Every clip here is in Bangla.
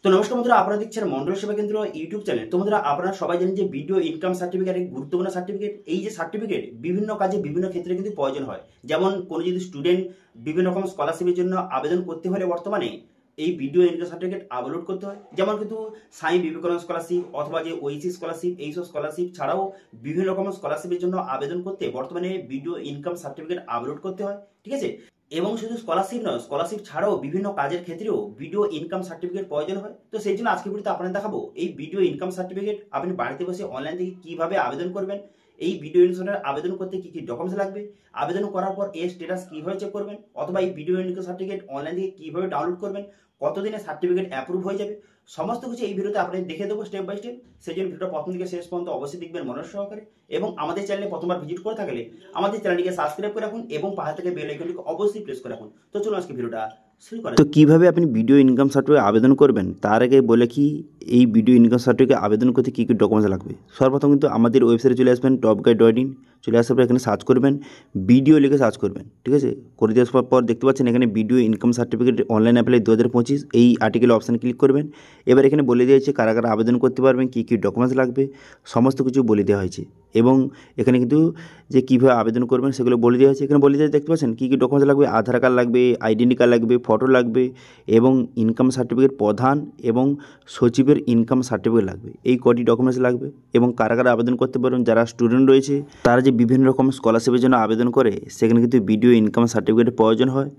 তো নমস্কার বন্ধুরা, আপনারা দেখছেন মন্ডল সেবা কেন্দ্র ইউটিউব চ্যানেল। তো বন্ধুরা, আপনারা সবাই জানেন যে ভিডিও ইনকাম সার্টিফিকেট এক গুরুত্বপূর্ণ সার্টিফিকেট। এই যে সার্টিফিকেট বিভিন্ন কাজে বিভিন্ন ক্ষেত্রে কিন্তু প্রয়োজন হয়। যেমন কোনো যদি স্টুডেন্ট বিভিন্ন রকম স্কলারশিপের জন্য আবেদন করতে হলে বর্তমানে এই ভিডিও ইনকাম সার্টিফিকেট আপলোড করতে হয়। যেমন কিন্তু স্বামী বিবেকানন্দ স্কলারশিপ অথবা যে ওইসি স্কলারশিপ, এইসব স্কলারশিপ ছাড়াও বিভিন্ন রকম স্কলারশিপের জন্য আবেদন করতে বর্তমানে ভিডিও ইনকাম সার্টিফিকেট আপলোড করতে হয়। ঠিক আছে, এবং শুধু স্কলারশিপ নয়, স্কলারশিপ ছাড়াও বিভিন্ন কাজের ক্ষেত্রেও ভিডিও ইনকাম সার্টিফিকেট প্রয়োজন হয়। তো সেই জন্য আজকে ভিডিওতে আপনাদের দেখাবো এই ভিডিও ইনকাম সার্টিফিকেট আপনি বাড়িতে বসে অনলাইন থেকে কিভাবে আবেদন করবেন, এই ভিডিও ইনকাম আবেদন করতে কি কি ডকুমেন্টস লাগবে, আবেদন করার পর এর স্ট্যাটাস কিভাবে চেক করবেন, অথবা এই ভিডিও ইনকাম সার্টিফিকেট অনলাইন থেকে কিভাবে ডাউনলোড করবেন, কতদিনে সার্টিফিকেট অ্যাপ্রুভ হয়ে যাবে, সমস্ত কিছু এই ভিডিওতে আপনাদের দেখে দেবো স্টেপ বাই স্টেপ। সেই জন্য ভিডিওটা প্রথম থেকে শেষ পর্যন্ত অবশ্যই দেখবেন মনোযোগ সহকারে। এবং আমাদের চ্যানেলে প্রথমবার ভিজিট করে থাকলে আমাদের চ্যানেলটিকে সাবস্ক্রাইব করে রাখুন এবং পাশে থেকে বেল আইকনটিকে অবশ্যই প্রেস করে রাখুন। তো চলুন আজকে ভিডিওটা শুরু করা যাক। তো কিভাবে আপনি ভিডিও ইনকাম সার্টিফিকেট আবেদন করবেন তার আগে বলে কি এই ভিডিও ইনকাম সার্টিফিকেট আবেদন করতে কী কী ডকুমেন্টস লাগবে। সর্বপ্রথম কিন্তু আমাদের ওয়েবসাইটে চলে আসবেন topguide.in। চলে আসার পর এখানে সার্চ করবেন, ভিডিও লিখে সার্চ করবেন। ঠিক আছে, করে দেওয়ার পর দেখতে পাচ্ছেন এখানে video income certificate online apply 2025 এই আর্টিকেল অপশানে ক্লিক করবেন। এবার এখানে বলে দিয়েছে কারা কারা আবেদন করতে পারবেন, কী কী ডকুমেন্টস লাগবে, সমস্ত কিছু বলে দেওয়া হয়েছে। এবং এখানে কিন্তু যে কীভাবে আবেদন করবেন সেগুলো বলে দেওয়া হয়েছে। এখানে বলে দেওয়া দেখতে পাচ্ছেন কী কী ডকুমেন্টস লাগবে, আধার কার্ড লাগবে, আইডেন্টি কার্ড লাগবে, ফটো লাগবে এবং ইনকাম সার্টিফিকেট প্রধান এবং সচিবের ইনকাম সার্টিফিকেট লাগবে। এই কটি ডকুমেন্টস লাগবে। এবং কারা কারা আবেদন করতে পারবেন, যারা স্টুডেন্ট রয়েছে তারা যে বিভিন্ন রকম স্কলারশিপের জন্য আবেদন করে সেখানে কিন্তু ভিডিও ইনকাম সার্টিফিকেটের প্রয়োজন হয়।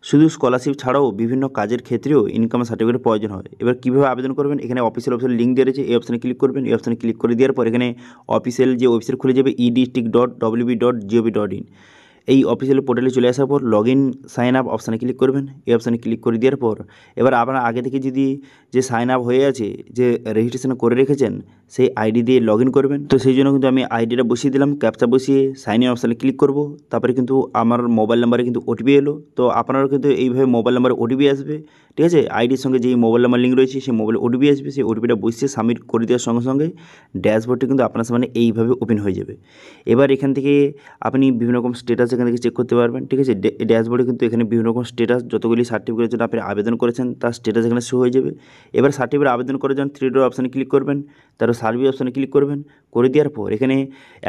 শুধু স্কলারশিপ ছাড়াও বিভিন্ন কাজের ক্ষেত্রেও ইনকাম সার্টিফিকেটের প্রয়োজন হয়। এবার কীভাবে আবেদন করবেন, এখানে অফিসিয়াল অপশন লিঙ্ক দেওয়া রয়েছে, এই অপশানে ক্লিক করবেন। এই অপশানে ক্লিক করে দেওয়ার পর এখানে অফিসিয়াল যে ওয়েবসাইট খুলে যাবে edistrict.wb.gov.in। এই অফিসিয়াল পোর্টালে চলে আসার পর লগ ইন সাইন আপ অপশানে ক্লিক করবেন। এই অপশানে ক্লিক করে দেওয়ার পর এবার আপনার আগে থেকে যদি যে সাইন আপ হয়ে আছে, যে রেজিস্ট্রেশন করে রেখেছেন, সেই আইডি দিয়ে লগ ইন করবেন। তো সেই জন্য কিন্তু আমি আইডিটা বসিয়ে দিলাম, ক্যাপচা বসিয়ে সাইন ইন অপশানে ক্লিক করব। তারপরে কিন্তু আমার মোবাইল নাম্বারে কিন্তু ওটিপি এলো। তো আপনারও কিন্তু এইভাবে মোবাইল নাম্বারে ওটিপি আসবে। ঠিক আছে, আইডির সঙ্গে যেই মোবাইল নাম্বার লিঙ্ক রয়েছে সেই মোবাইলে ওটিপি আসবে। সেই ওটিপিটা বসিয়ে সাবমিট করে দেওয়ার সঙ্গে সঙ্গে ড্যাশবোর্ডটি কিন্তু আপনার সামনে এইভাবে ওপেন হয়ে যাবে। এবার এখান থেকে আপনি বিভিন্ন রকম স্ট্যাটাস এখান থেকে চেক করতে পারবেন। ঠিক আছে, ড্যাশবোর্ডে কিন্তু এখানে বিভিন্ন রকম স্ট্যাটাস, যতগুলি সার্টিফিকেটের জন্য আপনি আবেদন করেছেন তার স্ট্যাটাস এখানে শো হয়ে যাবে। এবার সার্টিফিকেট আবেদন করার জন্য থ্রি ডট অপশানে ক্লিক করবেন, তারপর সার্ভে অপশানে ক্লিক করবেন। করে দেওয়ার পর এখানে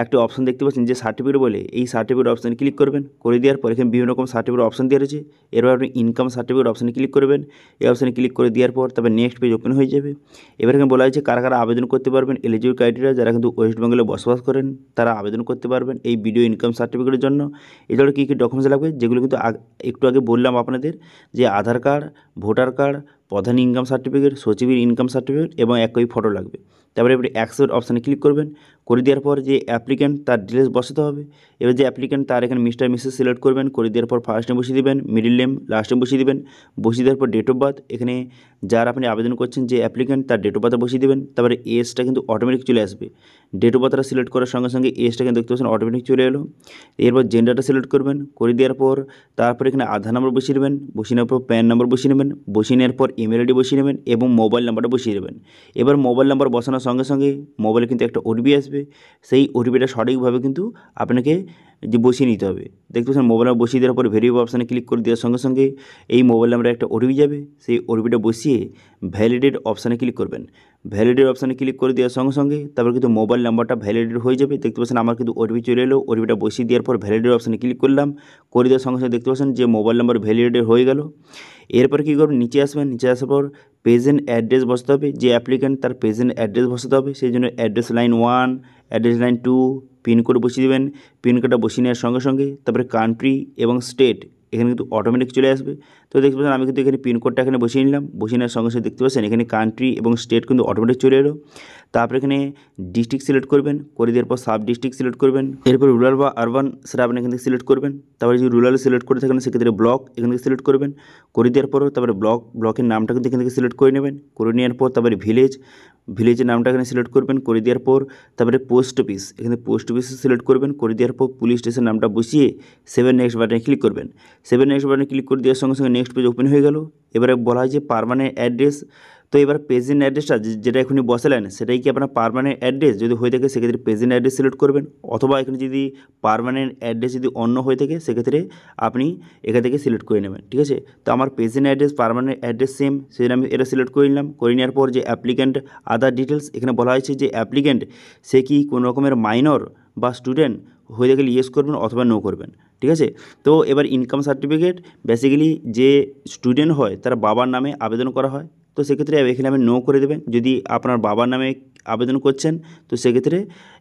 একটা অপশান দেখতে পাচ্ছেন যে সার্টিফিকেট বলে, এই সার্টিফিকেট অপশানে ক্লিক করবেন। করে দেওয়ার পর এখানে বিভিন্ন রকম সার্টিফিকেট অপশান দেওয়া রয়েছে। এরপর আপনি ইনকাম সার্টিফিকেট অপশানে ক্লিক করবেন। এই অপশানে ক্লিক করে দেওয়ার পর তারপর নেক্সট পেজ ওপেন হয়ে যাবে। এবার এখানে বলা হয়েছে কারা কারা আবেদন করতে পারবেন। এলিজিবল ক্রাইটেরিয়া, যারা কিন্তু ওয়েস্ট বেঙ্গলে বসবাস করেন তারা আবেদন করতে পারবেন এই ভিডিও ইনকাম সার্টিফিকেটের জন্য। এছাড়া কী কী ডকুমেন্টস লাগবে, যেগুলো কিন্তু একটু আগে বললাম আপনাদের, যে আধার কার্ড, ভোটার কার্ড, প্রধান ইনকাম সার্টিফিকেট, সচিবের ইনকাম সার্টিফিকেট এবং এক কপি ফটো লাগবে। তারপরে এবারে অ্যাকসেপ্ট অপশানে ক্লিক করবেন। করে দেওয়ার পর যে অ্যাপ্লিক্যান্ট তার ডিটেলস বসাতে হবে। এবার যে অ্যাপ্লিক্যান্ট তার এখানে মিস্টার মিসেস সিলেক্ট করবেন। করে দেওয়ার পর ফার্স্ট নেম বসিয়ে দেবেন, মিডিল নেম, লাস্ট নেম বসিয়ে দেবেন। বসিয়ে দেওয়ার পর ডেট অফ বার্থ, এখানে যার আপনি আবেদন করছেন যে অ্যাপ্লিক্যান্ট তার ডেট অফ বার্থ বসিয়ে দেবেন। তারপরে এজটা কিন্তু অটোমেটিক চলে আসবে। ডেট অফ বার্থটা সিলেক্ট করার সঙ্গে সঙ্গে এজটা কিন্তু দেখতে পাচ্ছেন অটোমেটিক চলে এলো। এরপর জেন্ডারটা সিলেক্ট করবেন। করে দেওয়ার পর তারপর এখানে আধার নম্বর বসিয়ে দেবেন। বসিয়ে নেওয়ার পর প্যান নম্বর বসিয়ে নেবেন। বসিয়ে নেওয়ার পর ইমেল আইডি বসিয়ে নেবেন এবং মোবাইল নাম্বারটা বসিয়ে দেবেন। এবার মোবাইল নাম্বার বসানোর সঙ্গে সঙ্গে মোবাইলে কিন্তু একটা ওটিপি আসবে। সেই ওটিপিটা সঠিকভাবে কিন্তু আপনাকে যে বসিয়ে নিতে হবে। দেখতে পাচ্ছেন মোবাইল নাম্বার বসিয়ে দেওয়ার পর ভেরিফাই অপশানে ক্লিক করে দেওয়ার সঙ্গে সঙ্গে এই মোবাইল নাম্বারে একটা ওটিপি যাবে। সেই ওটিপিটা বসিয়ে ভ্যালিডেট অপশানে ক্লিক করবেন। ভ্যালিডেট অপশানে ক্লিক করে দেওয়ার সঙ্গে সঙ্গে তারপর কিন্তু মোবাইল নাম্বারটা ভ্যালিডেট হয়ে যাবে। দেখতে পাচ্ছেন আমার কিন্তু ওটিপি চলে এলো। ওটিপিটা বসিয়ে দেওয়ার পর ভ্যালিডেট অপশানে ক্লিক করলাম। করে দেওয়ার সঙ্গে সঙ্গে দেখতে পাচ্ছেন যে মোবাইল নাম্বার ভ্যালিডেট হয়ে গেল। এরপর কী করবেন, নিচে আসবেন। নিচে আসার পর প্রেজেন্ট অ্যাড্রেস বসাতে হবে। যে অ্যাপ্লিক্যান্ট তার প্রেজেন্ট অ্যাড্রেস বসাতে হবে। সেই জন্য address line 1, address line 2, pin code বসিয়ে দেবেন। পিনকোডটা বসিয়ে নেওয়ার সঙ্গে সঙ্গে তারপরে কান্ট্রি এবং স্টেট এখানে কিন্তু অটোমেটিক চলে আসবে। তো দেখতে পাচ্ছেন আমি কিন্তু এখানে পিনকোডটা এখানে বসিয়ে নিলাম। বসিয়ে নেওয়ার সঙ্গে সঙ্গে দেখতে পাচ্ছেন এখানে কান্ট্রি এবং স্টেট কিন্তু অটোমেটিক চলে এলো। তারপরে এখানে ডিস্ট্রিক্ট সিলেক্ট করবেন। করে দেওয়ার পর সাব ডিস্ট্রিক্ট সিলেক্ট করবেন। এরপর রুরাল বা আরবান সেটা আপনি এখান থেকে সিলেক্ট করবেন। তারপরে যদি রুরাল সিলেক্ট করে থাকেন সেক্ষেত্রে ব্লক এখান থেকে সিলেক্ট করবেন। করে দেওয়ার পর তারপরে ব্লকের নামটা কিন্তু এখান থেকে সিলেক্ট করে নেবেন। করে নেওয়ার পর তারপরে ভিলেজের নামটা এখানে সিলেক্ট করবেন। করে দেওয়ার পর তারপরে পোস্ট অফিস, এখানে পোস্ট অফিস সিলেক্ট করবেন। করে দেওয়ার পর পুলিশ স্টেশন নামটা বসিয়ে 7 নেক্সট বাটনে ক্লিক করবেন। 7 নেক্সট বাটনে ক্লিক করে দেওয়ার সঙ্গে সঙ্গে নেক্সট পেজ ওপেন হয়ে গেল। এবারে বলা হয় যে পার্মানেন্ট অ্যাড্রেস তো এবার প্রেজেন্ট অ্যাড্রেসটা যেটা এখনই বসালেন সেটাই কি আপনার পার্মানেন্ট অ্যাড্রেস, যদি হয়ে থাকে সেক্ষেত্রে প্রেজেন্ট অ্যাড্রেস সিলেক্ট করবেন, অথবা এখানে যদি পার্মানেন্ট অ্যাড্রেস যদি অন্য হয়ে থাকে সেক্ষেত্রে আপনি এখান থেকে সিলেক্ট করে নেবেন। ঠিক আছে, তো আমার present address permanent address same, সেই জন্য আমি এটা সিলেক্ট করে নিলাম। করে নেওয়ার পর যে অ্যাপ্লিক্যান্ট আদার ডিটেলস, এখানে বলা হয়েছে যে অ্যাপ্লিক্যান্ট সে কি কোনো রকমের মাইনর বা স্টুডেন্ট হয়ে থাকলে ইয়েস করবেন অথবা নো করবেন। ঠিক আছে, তো এবার ইনকাম সার্টিফিকেট বেসিক্যালি যে স্টুডেন্ট হয় তার বাবার নামে আবেদন করা হয়, তো সেক্ষেত্রে এখানে আপনি নো করে দেবেন। যদি আপনার বাবার নামে আবেদন করছেন তো সেক্ষেত্রে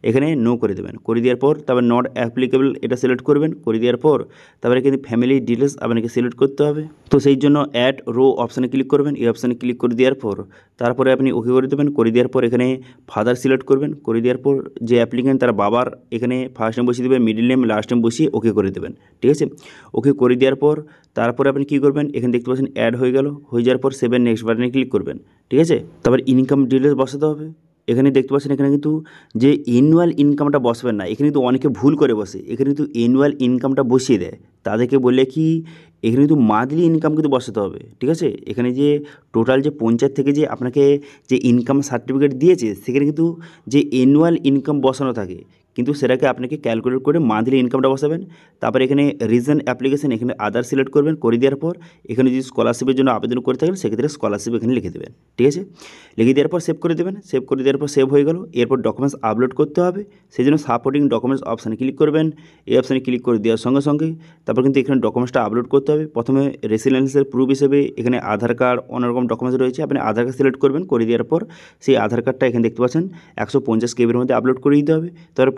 এখানে নো করে দেবেন। করে দেওয়ার পর তারপর নট অ্যাপ্লিকেবল এটা সিলেক্ট করবেন। করে দেওয়ার পর তারপরে কিন্তু ফ্যামিলি ডিটেলস আপনাকে সিলেক্ট করতে হবে, তো সেই জন্য অ্যাড রো অপশানে ক্লিক করবেন। এই অপশানে ক্লিক করে দেওয়ার পর তারপরে আপনি ওকে করে দেবেন। করে দেওয়ার পর এখানে ফাদার সিলেক্ট করবেন। করে দেওয়ার পর যে অ্যাপ্লিকেন্ট তার বাবার এখানে ফার্স্ট নেম বসিয়ে দেবেন, মিডিল নেম, লাস্ট নেম বসিয়ে ওকে করে দেবেন। ঠিক আছে, ওকে করে দেওয়ার পর তারপরে আপনি কী করবেন, এখানে দেখতে পাচ্ছেন অ্যাড হয়ে গেল। হয়ে যাওয়ার পর সেভেন নেক্সট বাটনে ক্লিক করবেন। ঠিক আছে, তারপর ইনকাম ডিটেলস বসাতে হবে। এখানে দেখতে পাচ্ছেন এখানে কিন্তু যে অ্যানুয়াল ইনকামটা বসবেন না, এখানে কিন্তু অনেকে ভুল করে বসে, এখানে কিন্তু অ্যানুয়াল ইনকামটা বসিয়ে দেয়। তাদেরকে বললে কি এখানে কিন্তু মান্থলি ইনকাম কিন্তু বসাতে হবে। ঠিক আছে, এখানে যে টোটাল যে পঞ্চায়েত থেকে যে আপনাকে যে ইনকাম সার্টিফিকেট দিয়েছে সেখানে কিন্তু যে অ্যানুয়াল ইনকাম বসানো থাকে, কিন্তু সেটাকে আপনাকে ক্যালকুলেট করে মান্থলি ইনকামটা বসাবেন। তারপরে এখানে রিজন অ্যাপ্লিকেশন, এখানে আদার সিলেক্ট করবেন। করে দেওয়ার পর এখানে যদি স্কলারশিপের জন্য আবেদন করে থাকেন সেক্ষেত্রে স্কলারশিপ এখানে লিখে দেবেন। ঠিক আছে, লিখে দেওয়ার পর সেভ করে দেবেন। সেভ করে দেওয়ার পর সেভ হয়ে গেল। এরপর ডকুমেন্টস আপলোড করতে হবে, সেই জন্য সাপোর্টিং ডকুমেন্টস অপশানে ক্লিক করবেন। এই অপশানে ক্লিক করে দেওয়ার সঙ্গে সঙ্গে তারপর কিন্তু এখানে ডকুমেন্টসটা আপলোড করতে হবে। প্রথমে রেসিডেন্সিয়াল প্রুফ হিসেবে এখানে আধার কার্ড, অন্যরকম ডকুমেন্টস রয়েছে, আপনি আধার কার্ড সিলেক্ট করবেন। করে দেওয়ার পর সেই আধার কার্ডটা এখানে দেখতে পাচ্ছেন 150 কেবির মধ্যে আপলোড করে দিতে হবে। তারপরে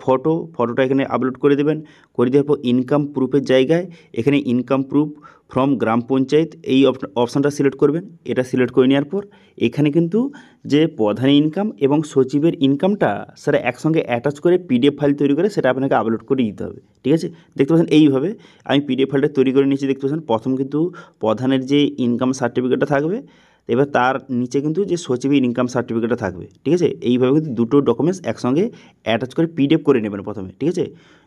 ফটোটা এখানে আপলোড করে দেবেন। করে দেওয়ার পর ইনকাম প্রুফের জায়গায় এখানে ইনকাম প্রুফ ফ্রম গ্রাম পঞ্চায়েত এই অপশানটা সিলেক্ট করবেন। এটা সিলেক্ট করে নেওয়ার পর এখানে কিন্তু যে প্রধান ইনকাম এবং সচিবের ইনকামটা সেটা একসঙ্গে অ্যাটাচ করে পিডিএফ ফাইল তৈরি করে সেটা আপনাকে আপলোড করে দিতে হবে। ঠিক আছে, দেখতে পাচ্ছেন এইভাবে আমি পিডিএফ ফাইলটা তৈরি করে নিয়েছি। দেখতে পাচ্ছেন প্রথম কিন্তু প্রধানের যে ইনকাম সার্টিফিকেটটা থাকবে, এবার তার নিচে কিন্তু যে সচিবের ইনকাম সার্টিফিকেটটা থাকবে। ঠিক আছে, এইভাবে কিন্তু দুটো ডকুমেন্টস একসঙ্গে অ্যাটাচ করে পিডিএফ করে নেবেন প্রথমে। ঠিক আছে,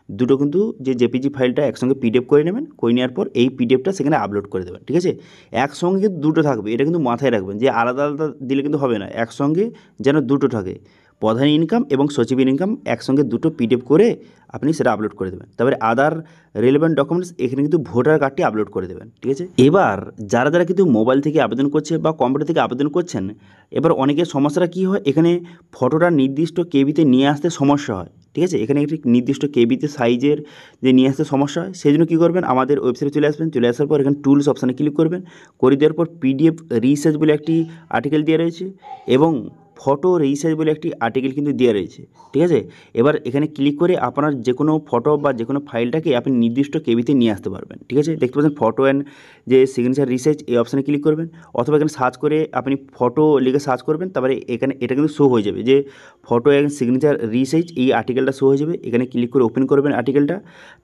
দুটো কিন্তু যে জেপিজি ফাইলটা একসঙ্গে পিডিএফ করে নেবেন। করে নেওয়ার পর এই পিডিএফটা সেখানে আপলোড করে দেবেন। ঠিক আছে, একসঙ্গে কিন্তু দুটো থাকবে, এটা কিন্তু মাথায় রাখবেন যে আলাদা আলাদা দিলে কিন্তু হবে না, একসঙ্গে যেন দুটো থাকে, প্রধান ইনকাম এবং সচিবের ইনকাম একসঙ্গে দুটো পিডিএফ করে আপনি সেটা আপলোড করে দেবেন। তারপরে আদার রেলেভেন্ট ডকুমেন্টস এখানে কিন্তু ভোটার কার্ডটি আপলোড করে দেবেন। ঠিক আছে, এবার যারা যারা কিন্তু মোবাইল থেকে আবেদন করছে বা কম্পিউটার থেকে আবেদন করছেন, এবার অনেকের সমস্যাটা কী হয়, এখানে ফটোটা নির্দিষ্ট কেবিতে নিয়ে আসতে সমস্যা হয়। ঠিক আছে, এখানে একটি নির্দিষ্ট কেবিতে সাইজের যে নিয়ে আসতে সমস্যা হয়, সেই জন্য কী করবেন, আমাদের ওয়েবসাইটে চলে আসবেন। চলে আসার পর এখানে টুলস অপশানে ক্লিক করবেন। করে দেওয়ার পর পিডিএফ রিসার্চ বলে একটি আর্টিকেল দেওয়া রয়েছে এবং ফটো রিসার্চ বলে একটি আর্টিকেল কিন্তু দেওয়া রয়েছে। ঠিক আছে, এবার এখানে ক্লিক করে আপনার যে কোনো ফটো বা যে কোনো ফাইলটাকে আপনি নির্দিষ্ট কেবিতে নিয়ে আসতে পারবেন। ঠিক আছে, দেখতে পাচ্ছেন ফটো অ্যান্ড যে সিগনেচার রিসার্চ এই অপশানে ক্লিক করবেন, অথবা এখানে সার্চ করে আপনি ফটো লিখে সার্চ করবেন। তারপরে এখানে এটা কিন্তু শো হয়ে যাবে যে ফটো অ্যান্ড সিগনেচার রিসার্চ এই আর্টিকেলটা শো হয়ে যাবে। এখানে ক্লিক করে ওপেন করবেন আর্টিকেলটা।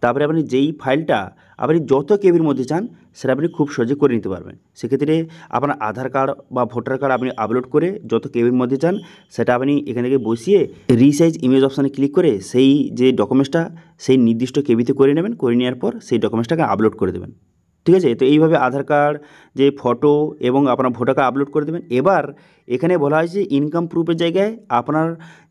তারপরে আপনি যেই ফাইলটা আপনি যত কেবির মধ্যে চান সেটা আপনি খুব সহজে করে নিতে পারবেন। সেক্ষেত্রে আপনার আধার কার্ড বা ভোটার কার্ড আপনি আপলোড করে যত কেবির মধ্যে চান সেটা আপনি এখান থেকে বসিয়ে রিসাইজ ইমেজ অপশানে ক্লিক করে সেই যে ডকুমেন্টসটা সেই নির্দিষ্ট কেবিতে করে নেবেন। করে নেওয়ার পর সেই ডকুমেন্টসটাকে আপলোড করে দেবেন। ঠিক আছে, তো এইভাবে আধার কার্ড যে ফটো এবং আপনার ভোটার কার্ড আপলোড করে দেবেন। এবার এখানে বলা হয়েছে ইনকাম প্রুফের জায়গায় আপনার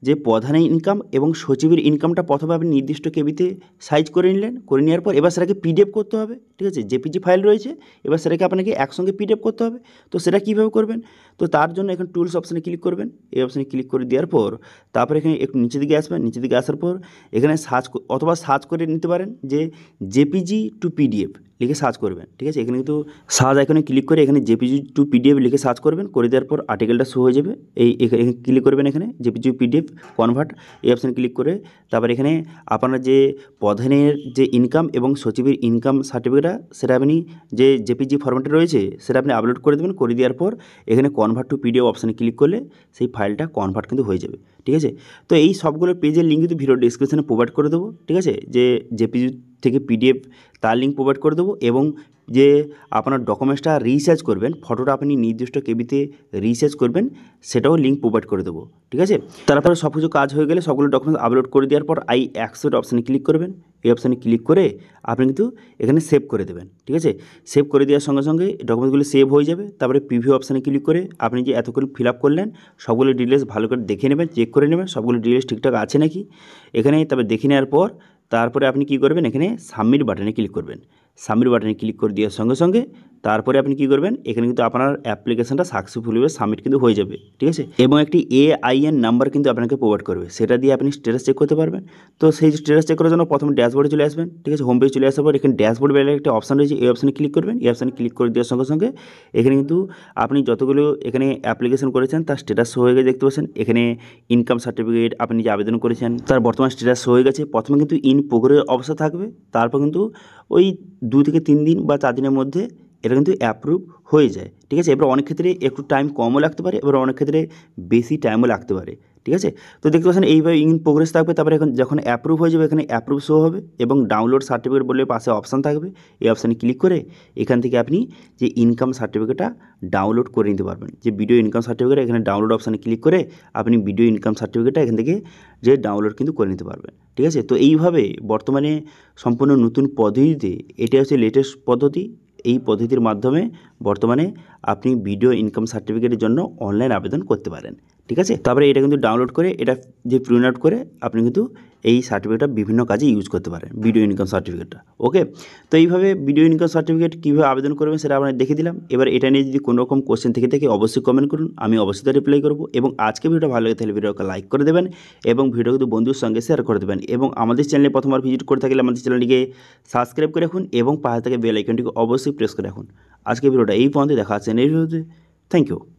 যে প্রধানের ইনকাম এবং সচিবের ইনকামটা প্রথমে আপনি নির্দিষ্ট কেবিতে সাইজ করে নিলেন। করে নেওয়ার পর এবার সেটাকে পিডিএফ করতে হবে। ঠিক আছে, জেপিজি ফাইল রয়েছে, এবার সেটাকে আপনাকে একসঙ্গে পিডিএফ করতে হবে। তো সেটা কীভাবে করবেন, তো তার জন্য এখানে টুলস অপশানে ক্লিক করবেন। এই অপশানে ক্লিক করে দেওয়ার পর তারপরে এখানে একটু নিচের দিকে আসবেন। নিচের দিকে আসার পর এখানে সার্চ করে নিতে পারেন যে জেপিজি টু পিডিএফ লিখে সার্চ করবেন। ঠিক আছে, এখানে কিন্তু সার্চ আইকনে ক্লিক করে এখানে জেপিজি টু পিডিএফ লিখে সার্চ করবেন। করে দেওয়ার পর আর্টিকেলটা শো হয়ে যাবে। এখানে ক্লিক করবেন, এখানে জেপিজি পিডিএফ কনভার্ট এই অপশানে ক্লিক করে তারপর এখানে আপনার যে প্রধানের যে ইনকাম এবং সচিবের ইনকাম সার্টিফিকেটটা সেটা আপনি যে জেপিজি ফরম্যাটে রয়েছে সেটা আপনি আপলোড করে দেবেন। করে দেওয়ার পর এখানে কনভার্ট টু পিডিএফ অপশানে ক্লিক করলে সেই ফাইলটা কনভার্ট কিন্তু হয়ে যাবে। ঠিক আছে, তো এই সবগুলো পেজের লিঙ্ক কিন্তু ভিডিও ডিসক্রিপশনে প্রোভাইড করে দেবো। ঠিক আছে, যে জেপিজি থেকে পিডিএফ তার লিঙ্ক প্রোভাইড করে দেবো এবং যে আপনার ডকুমেন্টসটা রিসার্চ করবেন, ফটোটা আপনি নির্দিষ্ট কেবিতে রিসার্চ করবেন সেটাও লিঙ্ক প্রোভাইড করে দেবো। ঠিক আছে, তারপরে সব কিছু কাজ হয়ে গেলে সবগুলো ডকুমেন্টস আপলোড করে দেওয়ার পর আই অ্যাকসেপ্ট অপশানে ক্লিক করবেন। এই অপশানে ক্লিক করে আপনি কিন্তু এখানে সেভ করে দেবেন। ঠিক আছে, সেভ করে দেওয়ার সঙ্গে সঙ্গে ডকুমেন্টগুলো সেভ হয়ে যাবে। তারপরে প্রিভিউ অপশানে ক্লিক করে আপনি যে এতগুলো ফিল আপ করলেন সবগুলো ডিটেলস ভালো করে দেখে নেবেন, চেক করে নেবেন সবগুলো ডিটেলস ঠিকঠাক আছে নাকি এখানে। তবে দেখে নেওয়ার পর তারপরে আপনি কী করবেন, এখানে সাবমিট বাটনে ক্লিক করবেন। সাবমিট বাটনে ক্লিক করে দেওয়ার সঙ্গে সঙ্গে তারপরে আপনি কী করবেন, এখানে কিন্তু আপনার অ্যাপ্লিকেশনটা সাকসেসফুলিভাবে সাবমিট কিন্তু হয়ে যাবে। ঠিক আছে, এবং একটি AIN নাম্বার কিন্তু আপনাকে প্রোভাইড করবে, সেটা দিয়ে আপনি স্ট্যাটাস চেক করতে পারবেন। তো সেই স্ট্যাটাস চেক করার জন্য প্রথমে ড্যাশবোর্ডে চলে আসবেন। ঠিক আছে, হোম পেজে চলে আসার পর এখানে ড্যাশবোর্ড বেলায় একটা অপশান রয়েছে, এই অপশানে ক্লিক করবেন। এই অপশানে ক্লিক করে দেওয়ার সঙ্গে সঙ্গে এখানে কিন্তু আপনি যতগুলো এখানে অ্যাপ্লিকেশন করেছেন তার স্ট্যাটাস শো হয়ে গেছে দেখতে পাচ্ছেন। এখানে ইনকাম সার্টিফিকেট আপনি যে আবেদন করেছেন তার বর্তমান স্ট্যাটাস শো হয়ে গেছে। প্রথমে কিন্তু ইন প্রোগ্রেস অবস্থা থাকবে, তারপর কিন্তু ওই 2 থেকে 3 দিন বা 4 দিনের মধ্যে এটা কিন্তু অ্যাপ্রুভ হয়ে যায়। ঠিক আছে, এবার অনেক ক্ষেত্রে একটু টাইম কমও লাগতে পারে, এবার অনেক ক্ষেত্রে বেশি টাইমও লাগতে পারে। ঠিক আছে, তো দেখতে পাচ্ছেন এইভাবে ইন প্রোগ্রেস থাকবে। তারপরে এখন যখন অ্যাপ্রুভ হয়ে যাবে এখানে অ্যাপ্রুভ শো হবে এবং ডাউনলোড সার্টিফিকেট বলে পাশে অপশান থাকবে। এই অপশানে ক্লিক করে এখান থেকে আপনি যে ইনকাম সার্টিফিকেটটা ডাউনলোড করে নিতে পারবেন। যে ভিডিও ইনকাম সার্টিফিকেট এখানে ডাউনলোড অপশানে ক্লিক করে আপনি ভিডিও ইনকাম সার্টিফিকেটটা এখান থেকে যে ডাউনলোড কিন্তু করে নিতে পারবেন। ঠিক আছে, তো এইভাবে বর্তমানে সম্পূর্ণ নতুন পদ্ধতিতে এটা হচ্ছে লেটেস্ট পদ্ধতি। এই পদ্ধতির মাধ্যমে বর্তমানে আপনি ভিডিও ইনকাম সার্টিফিকেটের জন্য অনলাইন আবেদন করতে পারেন। ঠিক আছে, তারপরে এটা কিন্তু ডাউনলোড করে এটা যে প্রিন্ট আউট করে আপনি কিন্তু এই সার্টিফিকেটটা বিভিন্ন কাজে ইউজ করতে পারেন, ভিডিও ইনকাম সার্টিফিকেটটা। ওকে, তো এইভাবে ভিডিও ইনকাম সার্টিফিকেট কীভাবে আবেদন করবেন সেটা আপনাদের দেখে দিলাম। এবার এটা নিয়ে যদি কোনো রকম কোশ্চেন থেকে থাকে অবশ্যই কমেন্ট করুন, আমি অবশ্যই তার রিপ্লাই করবো। এবং আজকে ভিডিওটা ভালো লাগে তাহলে ভিডিওকে লাইক করে দেবেন এবং ভিডিও কিন্তু বন্ধুর সঙ্গে শেয়ার করে দেবেন। এবং আমাদের চ্যানেলে প্রথমবার ভিজিট করে থাকলে আমাদের চ্যানেলটিকে সাবস্ক্রাইব করে রাখুন এবং পাশে থেকে বেল আইকনটিকে অবশ্যই প্রেস করে রাখুন। আজকে ভিডিওটা এই পর্যন্ত, দেখা হচ্ছে নেক্সট ভিডিওতে। Thank you.